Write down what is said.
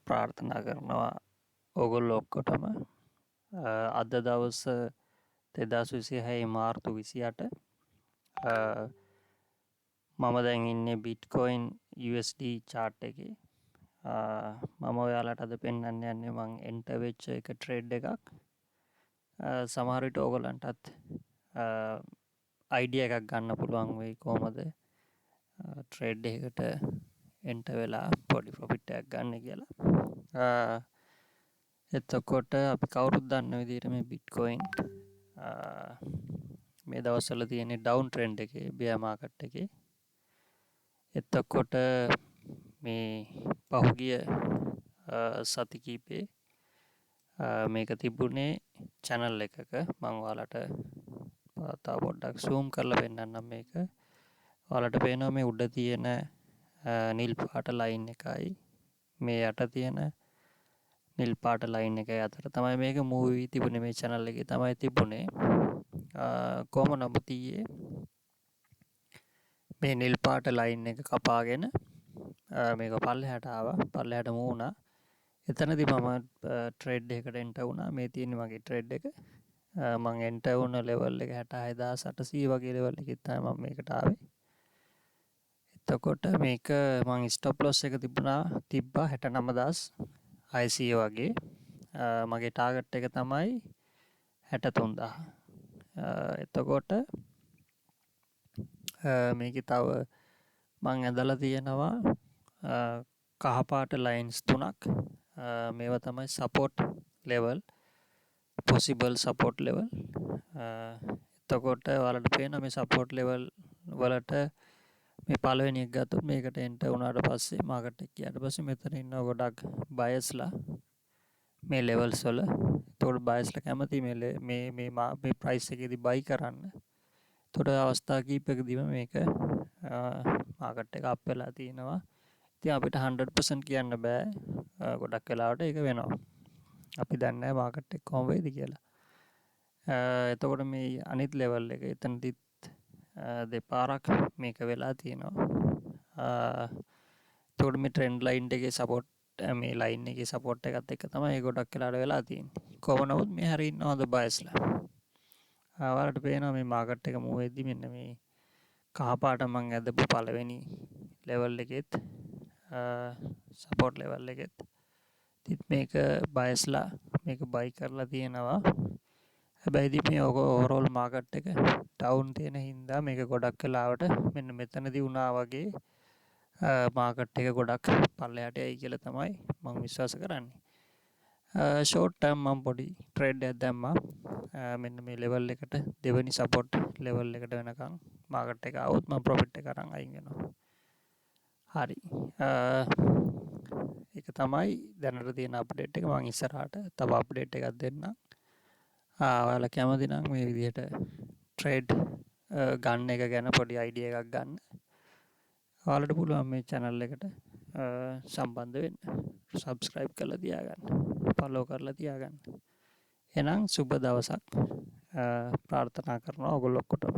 ප්‍රාර්ථනා කරනවා ඔගොල්ලෝ ඔක්කොටම අද දවස 2026 මාර්තු 28 මම දැන් ඉන්නේ බිට්කොයින් USD chart එකේ. මම ඔයාලට අද පෙන්වන්න යන්නේ මං එන්ටර් වෙච්ච එක ට්‍රේඩ් එකක්. සමහර විට ඕගොල්ලන්ටත් අයිඩියා එකක් ගන්න පුළුවන් වෙයි කොහොමද ට්‍රේඩ් එකකට එන්ටර් වෙලා පොඩි ප්‍රොෆිට් එකක් ගන්න කියලා. එතකොට අපි කවුරුත් දන්න විදිහට මේ බිට්කොයින් මේ දවස්වල තියෙන ඩවුන් ට්‍රෙන්ඩ් එකේ බියර් මාකට් එකේ. එතකොට මේ පහුගිය සති කිහිපේ මේක තිබුණේ channel එකක. මම ඔයාලට තව පොඩ්ඩක් zoom කරලා පෙන්නන්නම් මේක. ඔයාලට පේනවා මේ උඩ තියෙන නිල් පාට ලයින් එකයි මේ යට තියෙන නිල් පාට ලයින් එකයි අතර තමයි මේක මූව් වී තිබුණේ. මේ channel එකේ තමයි තිබුණේ. කොහොම නමුත් ඊයේ මේ නිල් පාට ලයින් එක කපාගෙන මේක පල්ලෙහාට ආවා. පල්ලෙහාට මූව් වුණා. එතනදී මම ට්‍රේඩ් එකකට එන්ටර් වුණා. මේ තියෙන්නේ මගේ ට්‍රේඩ් එක. මම එන්ටර් වුණ ලෙවල් එක 66800 වගේ ලෙවල් එකකින් තමයි මම මේකට ආවේ. එතකොට මේක මං ස්ටොප් ලොස් එක තිබ්බා 69600 වගේ. මගේ ටාගට් එක තමයි 63000. එතකොට මේකේ තව මං ඇදලා තියෙනවා කහපාට ලයින්ස් 3ක්. මේවා තමයි support level, possible support level. එතකොට ඔයාලට පේනවා මේ සපෝට් ලෙවල් වලට මේ පළවෙනි එක ගත්තොත් මේකට එන්ටර් වුණාට පස්සේ මාකට් එක ගියාට පස්සේ මෙතන ඉන්නවා ගොඩක් බයස්ලා මේ ලෙවල්ස් වල. එතකොට බයස්ලා කැමති මේ ප්‍රයිස් එකේදී බයි කරන්න. එතකොට අවස්ථා කීපයකදීම මේක මාකට් එක අප් වෙලා තියෙනවා. ඉතින් අපිට 100% කියන්න බෑ ගොඩක් වෙලාවට ඒක වෙනවා. අපි දන්නේ නැහැ මාකට් එක කොහොම වෙයිද කියලා. එතකොට මේ අනිත් ලෙවල් එක එතනදිත් දෙපාරක් මේක වෙලා තියෙනවා. එතකොට මේ ට්‍රෙන්ඩ් ලයින් එකේ සපෝට් මේ ලයින් එකේ සපෝට් එකත් එක්ක තමයි ගොඩක් වෙලාවට වෙලා තියෙන්නේ. කොහොම නමුත් මේ හැරි ඉන්නවද බයස්ලා. ඔයාලට පේනවා මේ මාකට් එක මූව් වෙද්දි මෙන්න මේ කහපාට මං ඇදපු පළවෙනි ලෙවල් එකෙත් සපෝට් ලෙවල් එකෙත් ඉතින් මේක බයස්ලා මේක බයි කරලා තියෙනවා. හැබැයි ඉතින් මේ ඕවරෝල් මාකට් එක ඩවුන් තියෙන හින්දා මේක ගොඩක් වෙලාවට මෙන්න මෙතනදී වුණා වගේ මාකට් එක ගොඩක් පල්ලෙහාට යයි කියලා තමයි මම විශ්වාස කරන්නේ. ෂෝට් ටර්ම් මම පොඩි ට්‍රේඩ් එකක් දැම්මා. මෙන්න මේ ලෙවල් එකට දෙවෙනි සපෝට් ලෙවල් එකට වෙනකන් මාකට් එක આવොත් මම ප්‍රොෆිට් එක අරන් අයින් වෙනවා. හරි. ඒක තමයි දැනට තියෙන අප්ඩේට් එක. මම ඉස්සරහට තව අප්ඩේට් එකක් දෙන්නම්. ඔයාලා කැමති නම් මේ විදිහට ට්‍රේඩ් ගන්න එක ගැන පොඩි අයිඩියා එකක් ගන්න. ඔයාලට පුළුවන් මේ channel එකට සම්බන්ධ වෙන්න. subscribe කරලා තියාගන්න. follow කරලා තියාගන්න. එහෙනම් සුබ දවසක් ප්‍රාර්ථනා කරනවා ඔයගොල්ලෝ ඔක්කොටම.